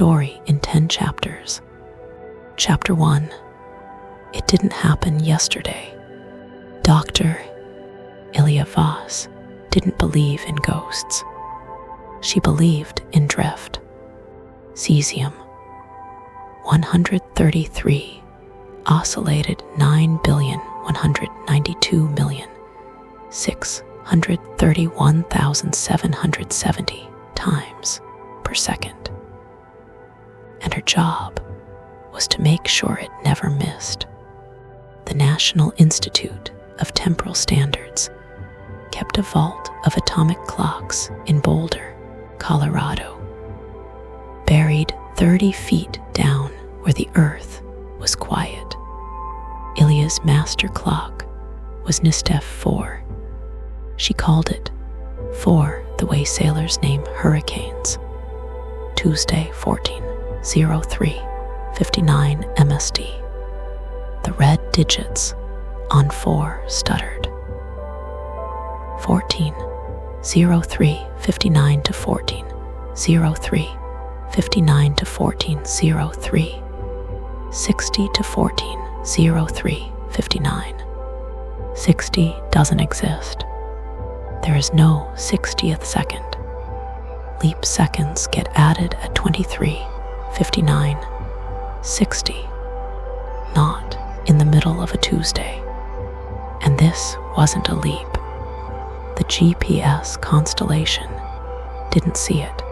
story in 10 chapters. Chapter 1. It didn't happen yesterday. Dr. Ilya Voss didn't believe in ghosts. She believed in drift. Cesium 133 oscillated 9,192,631,770 times per second. And her job was to make sure it never missed. The National Institute of Temporal Standards kept a vault of atomic clocks in Boulder, Colorado, buried 30 feet down where the earth was quiet. Ilya's master clock was Nistef 4. She called it 4 the way sailors name hurricanes. Tuesday, 14:03:59 MST. The red digits on 4 stuttered. 14:03:59 to 14:03:59 to 14:03. 60 to 14:03:59. 60 doesn't exist. There is no 60th second. Leap seconds get added at 23:59. 60. Not in the middle of a Tuesday. And this wasn't a leap. The GPS constellation didn't see it.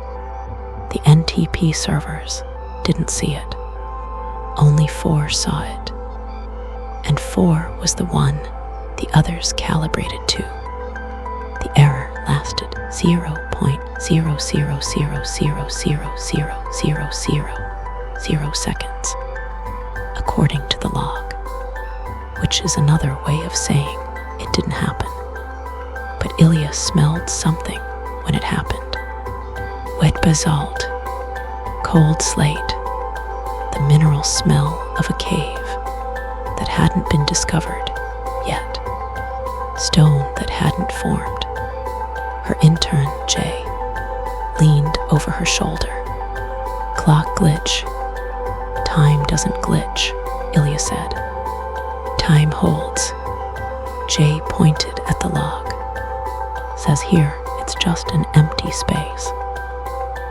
The NTP servers didn't see it. Only 4 saw it. And 4 was the one the others calibrated to. The error lasted 0.000000000 seconds, according to the log, which is another way of saying it didn't happen. But Ilya smelled something when it happened. Wet basalt, cold slate, the mineral smell of a cave that hadn't been discovered yet, stone that hadn't formed. Her intern, Jay, leaned over her shoulder. Clock glitch. Time doesn't glitch, Ilya said. Time holds. Jay pointed at the log. Says here it's just an empty space.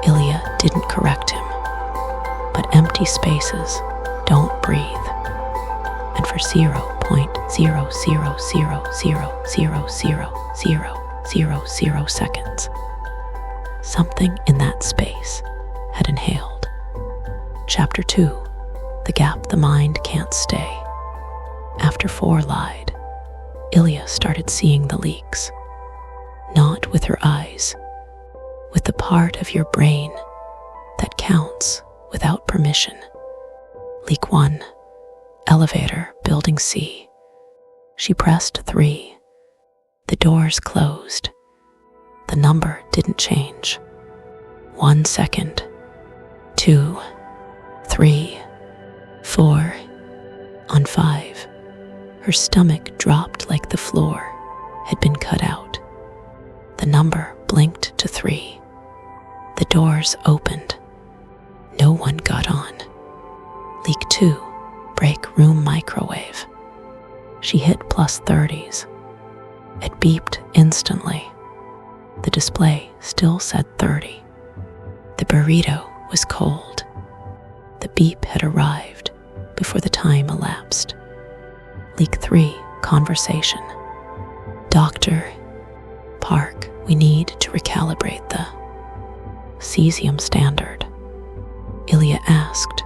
Ilya didn't correct him. But empty spaces don't breathe. And for 0.000000000 seconds, something in that space had inhaled. Chapter 2. The gap the mind can't stay. After 4 lied, Ilya started seeing the leaks. Not with her eyes, with the part of your brain that counts without permission. Leak 1. Elevator, building C. She pressed 3. The doors closed. The number didn't change. 1 second. 2, 3, 4. On 5, her stomach dropped like the floor had been cut out. The number blinked to 3. The doors opened. No one got on. Leak 2, break room microwave. She hit +30s. It beeped instantly. The display still said 30. The burrito was cold. The beep had arrived before the time elapsed. Leak 3, conversation. Doctor, Park, we need to recalibrate the cesium standard. Ilya asked,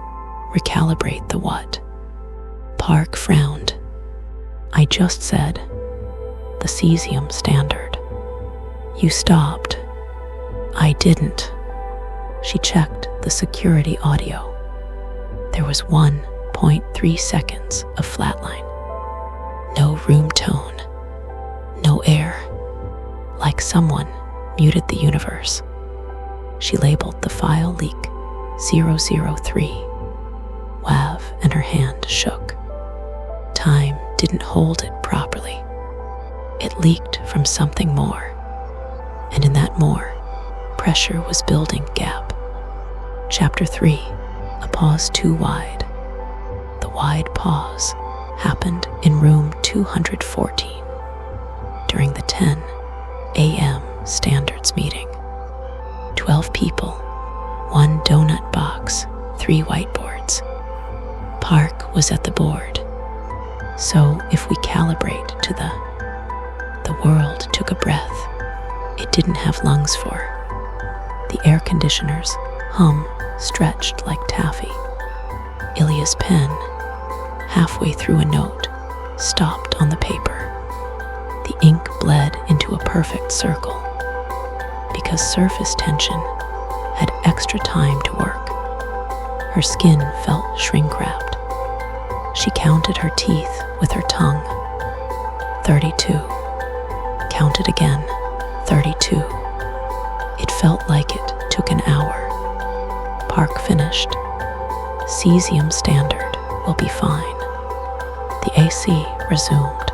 recalibrate the what? Park frowned. I just said, the cesium standard. You stopped. I didn't. She checked the security audio. There was 1.3 seconds of flatline. No room tone. No air. Like someone muted the universe. She labeled the file leak 003. WAV, and her hand shook. Time didn't hold it properly. It leaked from something more. And in that more, pressure was building gap. Chapter 3. A pause too wide. The wide pause happened in room 214 during the 10 a.m. standards meeting. 12 people, 1 donut box, 3 whiteboards. Park was at the board. So if we calibrate to the world took a breath it didn't have lungs for. The air conditioners hum stretched like taffy. Ilya's pen, halfway through a note, stopped on the paper. The ink bled into a perfect circle. Because surface tension had extra time to work, her skin felt shrink-wrapped. She counted her teeth with her tongue. 32. Counted again. 32. It felt like it took an hour. Park finished. Cesium standard will be fine. The AC resumed.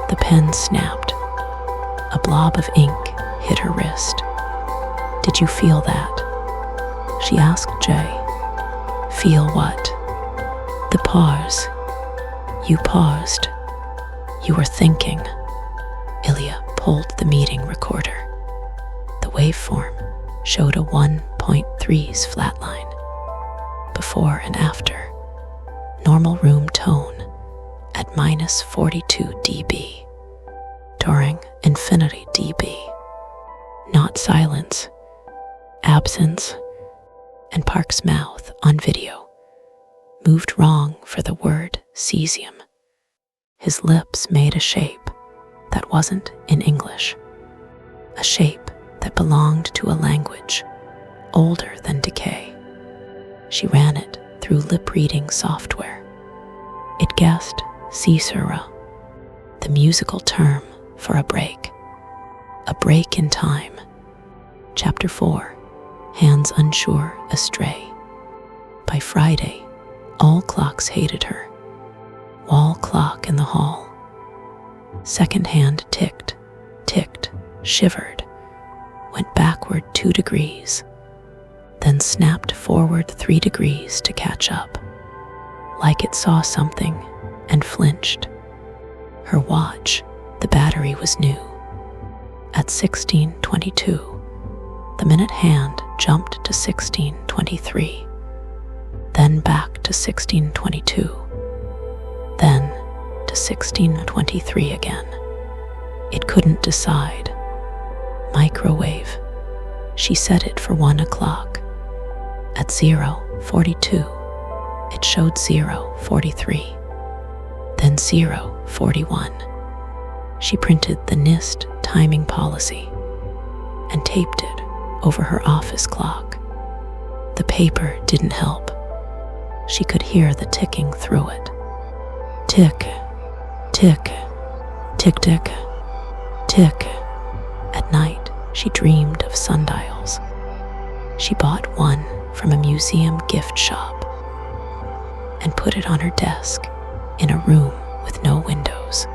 The pen snapped. A blob of ink hit her wrist. Did you feel that? She asked Jay. Feel what? The pause. You paused. You were thinking. Ilya pulled the meeting recorder. The waveform showed a 1.3's flatline. Before and after. Normal room tone at minus 42 dB. During infinity dB. Not silence. Absence. And Park's mouth on video moved wrong for the word cesium. His lips made a shape that wasn't in English. A shape that belonged to a language older than decay. She ran it through lip-reading software. It guessed caesura, the musical term for a break. A break in time. Chapter 4. Hands unsure, astray. By Friday, all clocks hated her. Wall clock in the hall. Second hand ticked, shivered, went backward 2 degrees, then snapped forward 3 degrees to catch up, like it saw something and flinched. Her watch, the battery was new. At 16:22, the minute hand jumped to 16:23, then back to 16:22, then to 16:23 again. It couldn't decide. Microwave. She set it for 1 o'clock. At 0:42, it showed 0:43, then 0:41. She printed the NIST timing policy and taped it over her office clock. The paper didn't help. She could hear the ticking through it. Tick, tick, tick, tick, tick. At night, she dreamed of sundials. She bought one from a museum gift shop and put it on her desk in a room with no windows.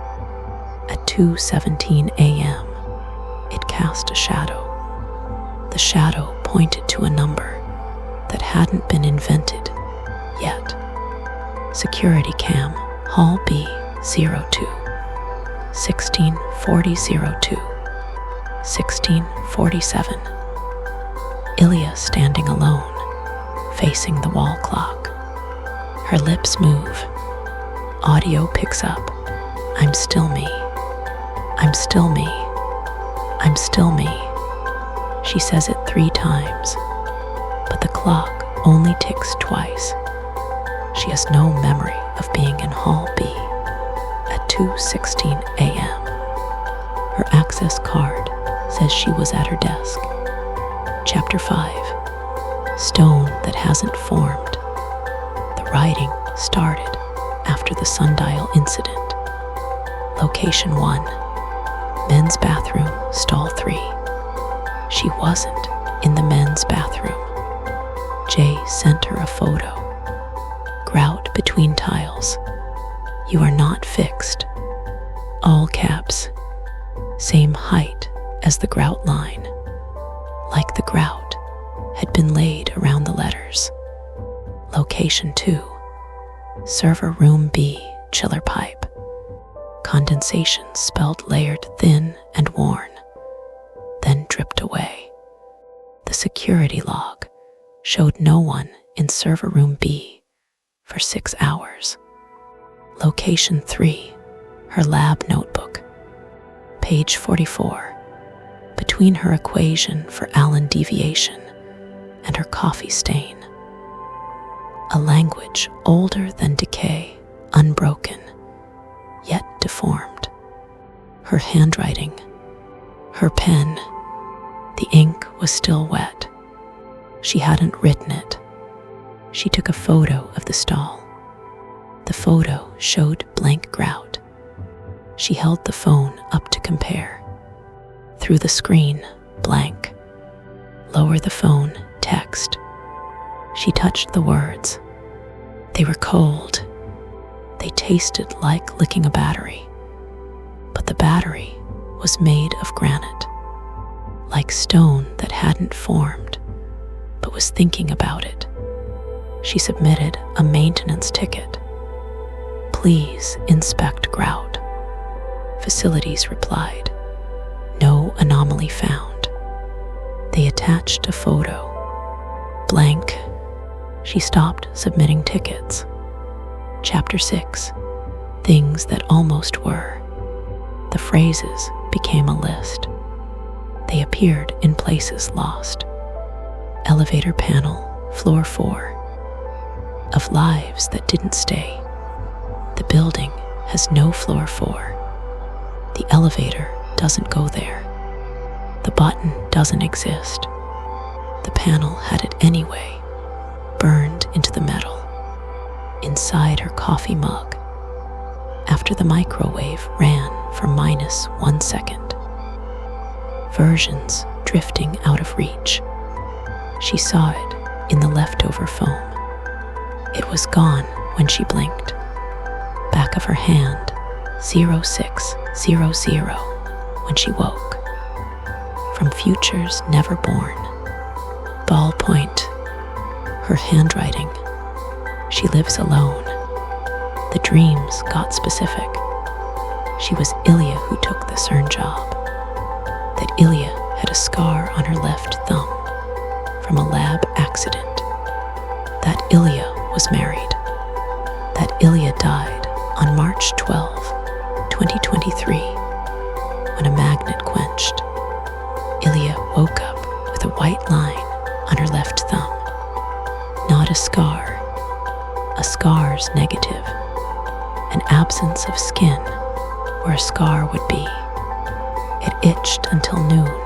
At 2:17 a.m., it cast a shadow. The shadow pointed to a number that hadn't been invented yet. Security cam, Hall B02, 164002, 1647. Ilya standing alone, facing the wall clock. Her lips move. Audio picks up. I'm still me. I'm still me. I'm still me. She says it 3 times, but the clock only ticks twice. She has no memory of being in Hall B at 2:16 a.m. Her access card says she was at her desk. Chapter 5. Stone that hasn't formed. The writing started after the sundial incident. Location 1. Men's bathroom, stall 3. She wasn't in the men's bathroom. Jay sent her a photo. Grout between tiles. You are not fixed. All caps. Same height as the grout line. Like the grout had been laid around the letters. Location 2, server room B, chiller pipe. Condensation spelled layered thin and worn, then dripped away. The security log showed no one in server room B for 6 hours. Location 3, her lab notebook. Page 44, between her equation for Allen deviation and her coffee stain. A language older than decay, unbroken, yet deformed. Her handwriting, her pen, the ink was still wet. She hadn't written it. She took a photo of the stall. The photo showed blank grout. She held the phone up to compare. Through the screen, blank. Lower the phone, text. She touched the words. They were cold. They tasted like licking a battery. But the battery was made of granite, like stone that hadn't formed, but was thinking about it. She submitted a maintenance ticket. Please inspect grout. Facilities replied. No anomaly found. They attached a photo. Blank. She stopped submitting tickets. Chapter 6. Things that almost were. The phrases became a list. They appeared in places lost. Elevator panel, floor 4. Of lives that didn't stay. The building has no floor 4. The elevator doesn't go there. The button doesn't exist. The panel had it anyway, burned into the metal, inside her coffee mug, after the microwave ran for -1 second. Versions drifting out of reach. She saw it in the leftover foam. It was gone when she blinked. Back of her hand, 0600, when she woke. From futures never born. Ballpoint. Her handwriting. She lives alone. The dreams got specific. She was Ilya who took the CERN job. That Ilya had a scar on her left thumb from a lab accident. That Ilya was married. That Ilya died on March 12, 2023, when a magnet quenched. Ilya woke up with a white line on her left thumb. Not a scar. A scar's negative. An absence of skin where a scar would be. It itched until noon,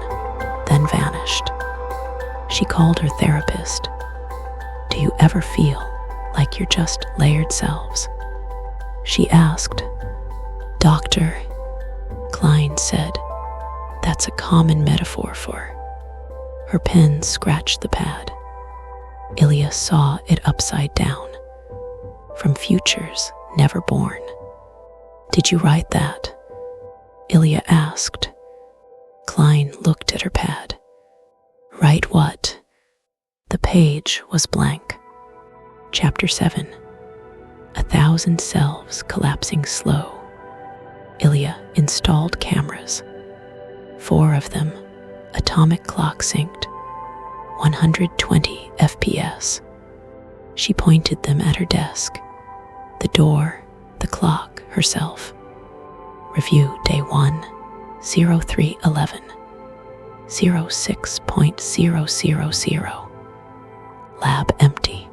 then vanished. She called her therapist. Do you ever feel like you're just layered selves? She asked. Doctor, Klein said, that's a common metaphor for. Her pen scratched the pad. Ilya saw it upside down. From futures never born. Did you write that? Ilya asked. Klein looked at her pad. Write what? The page was blank. Chapter 7. 1,000 selves collapsing slow. Ilya installed cameras. 4 of them, atomic clock synced, 120 FPS. She pointed them at her desk, the door, the clock, herself. Review day 1, 0311, 06.000. Lab empty.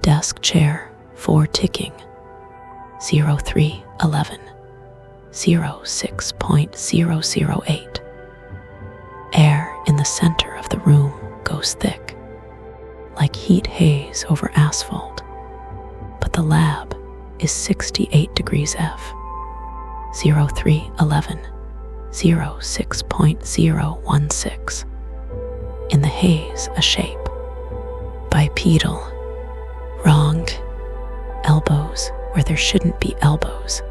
Desk chair, 4 ticking, 0311, 06.008. Air in the center of the room goes thick, like heat haze over asphalt, but the lab is 68 degrees F. 0311, 06.016. In the haze, a shape. Bipedal. Wrong. Elbows where there shouldn't be elbows.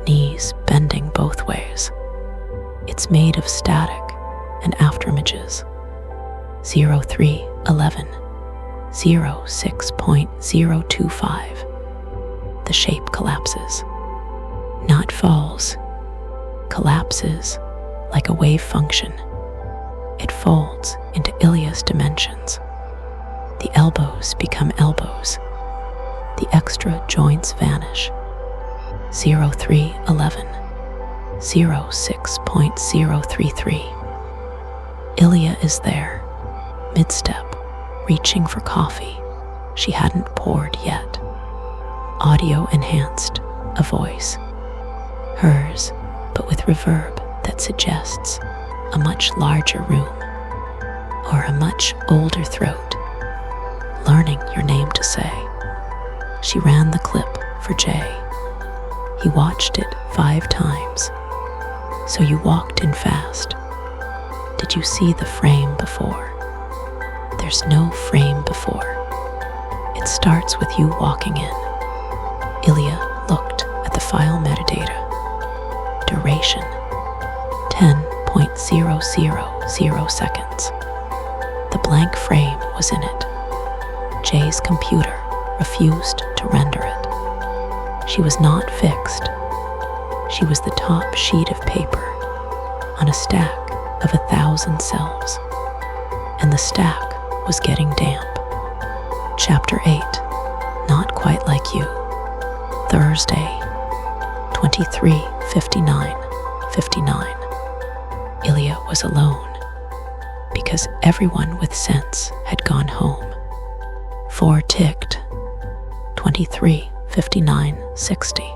Knees bending both ways. It's made of static and afterimages. 0311 06.025. The shape collapses. Not falls, collapses like a wave function. It folds into Ilya's dimensions. The elbows become elbows. The extra joints vanish. 0311 06.033. Ilya is there, mid-step, reaching for coffee she hadn't poured yet. Audio enhanced, a voice. Hers, but with reverb that suggests a much larger room or a much older throat. Learning your name to say. She ran the clip for Jay. He watched it 5 times. So you walked in fast. Did you see the frame before? There's no frame before. It starts with you walking in. Ilya looked at the file metadata. Duration, 10.000 seconds. The blank frame was in it. Jay's computer refused to render it. She was not fixed. She was the top sheet of paper on a stack of 1,000 cells, and the stack was getting damp. Chapter 8, Not Quite Like You. Thursday, 23:59. Ilya was alone because everyone with sense had gone home. 4 ticked. 23:59:60.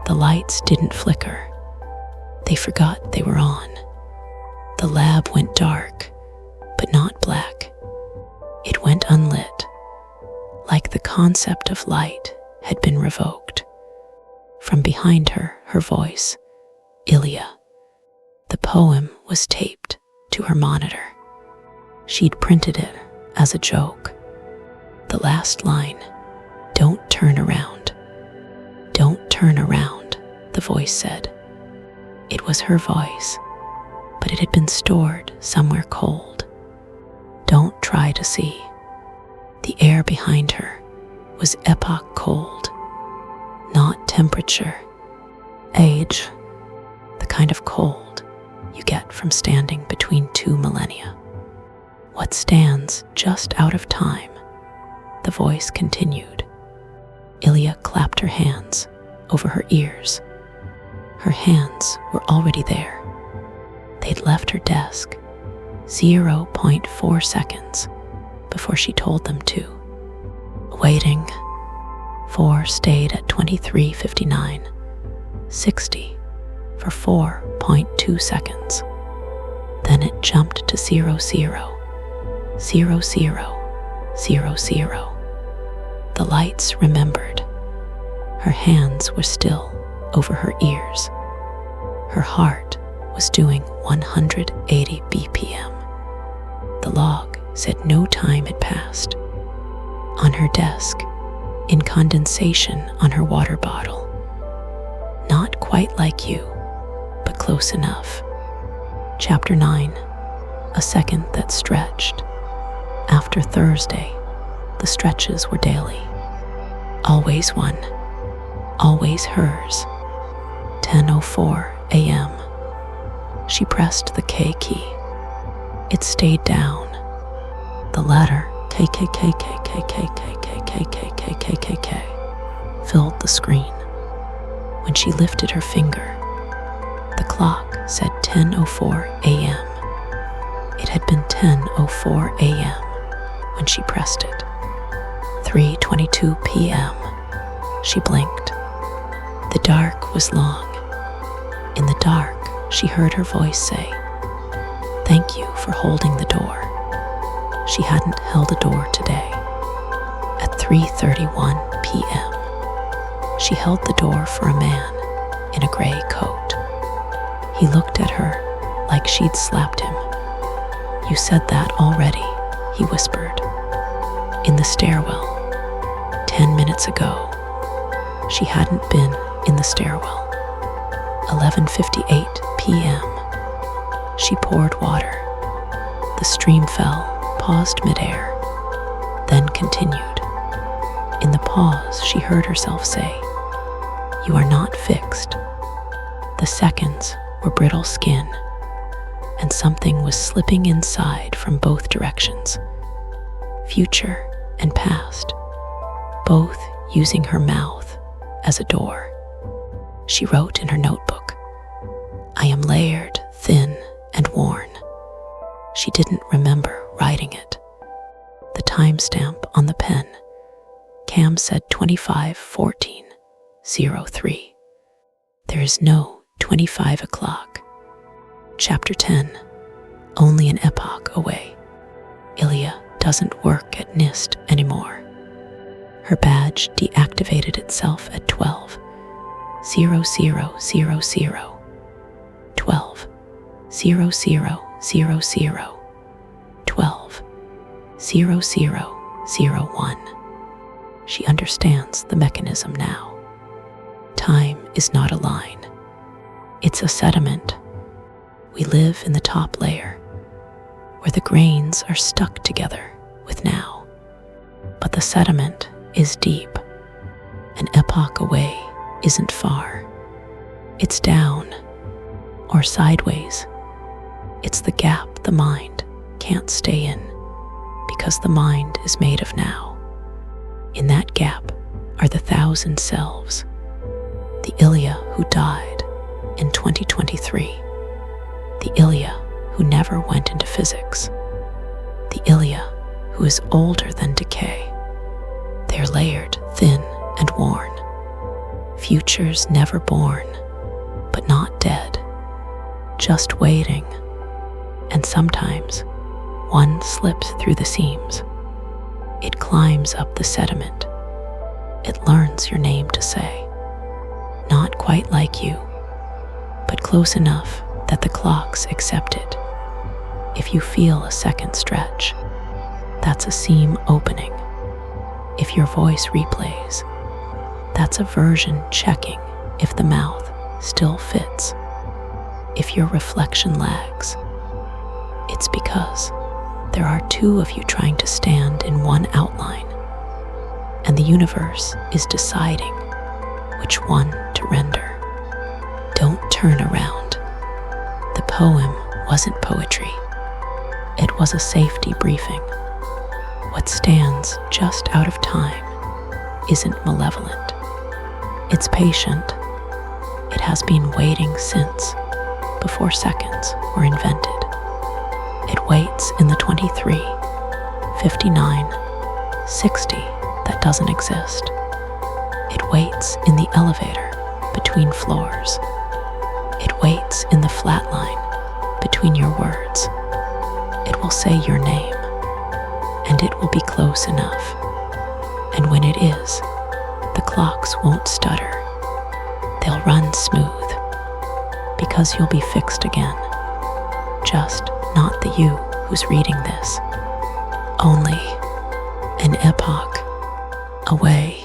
The lights didn't flicker. They forgot they were on. The lab went dark, but not black. It went unlit, like the concept of light had been revoked. From behind her, her voice, Ilya. The poem was taped to her monitor. She'd printed it as a joke. The last line, "Don't turn around. Don't turn around," the voice said. It was her voice, but it had been stored somewhere cold. Don't try to see. The air behind her was epoch cold, not temperature, age, the kind of cold you get from standing between 2 millennia. What stands just out of time, the voice continued. Ilya clapped her hands over her ears. Her hands were already there. They'd left her desk 0.4 seconds before she told them to. Waiting. 4 stayed at 23:59:60 for 4.2 seconds. Then it jumped to 00:00:00. The lights remembered. Her hands were still over her ears. Her heart was doing 180 BPM. The log said no time had passed. On her desk, in condensation on her water bottle. Not quite like you, but close enough. Chapter 9, a second that stretched. After Thursday, the stretches were daily. Always one, always hers. 10:04 a.m. She pressed the K key. It stayed down. The letter KKKKKKKKKKKKKK filled the screen. When she lifted her finger, the clock said 10:04 a.m. It had been 10:04 a.m. when she pressed it. 3:22 p.m. She blinked. The dark was long. In the dark, she heard her voice say, "Thank you for holding the door." She hadn't held a door today. At 3:31 p.m., she held the door for a man in a gray coat. He looked at her like she'd slapped him. "You said that already," he whispered. In the stairwell, 10 minutes ago. She hadn't been in the stairwell. 11:58 p.m. She poured water. The The stream fell, paused midair, then continued. In the pause, she heard herself say, "You are not fixed." The seconds were brittle skin, and something was slipping inside from both directions, future and past, both using her mouth as a door. She wrote in her notebook, "I am layered, thin, and worn." She didn't remember writing it. The timestamp on the pen, Cam said 25/14/03. There is no 25 o'clock. Chapter 10, only an epoch away. Ilya doesn't work at NIST anymore. Her badge deactivated itself at 12:00:00. 12:00:00. 12:00:01. She understands the mechanism now. Time is not a line. It's a sediment. We live in the top layer, where the grains are stuck together with now. But the sediment is deep. An epoch away isn't far. It's down or sideways. It's the gap the mind can't stay in, because the mind is made of now. In that gap are the 1,000 selves. The Ilya who died in 2023. The Ilya who never went into physics. The Ilya who is older than decay. They're layered, thin, and worn. Futures never born, but not dead. Just waiting. And sometimes one slips through the seams. It climbs up the sediment. It learns your name to say. Not quite like you, but close enough that the clocks accept it. If you feel a second stretch, that's a seam opening. If your voice replays, that's a version checking if the mouth still fits. If your reflection lags, it's because there are two of you trying to stand in one outline, and the universe is deciding which one to render. Don't turn around. The poem wasn't poetry. It was a safety briefing. What stands just out of time isn't malevolent. It's patient. It has been waiting since before seconds were invented. It waits in the 23, 59, 60 that doesn't exist. It waits in the elevator between floors. It waits in the flat line between your words. It will say your name, and it will be close enough. And when it is, the clocks won't stutter. They'll run smooth, because you'll be fixed again. Just not the you who's reading this. Only an epoch away.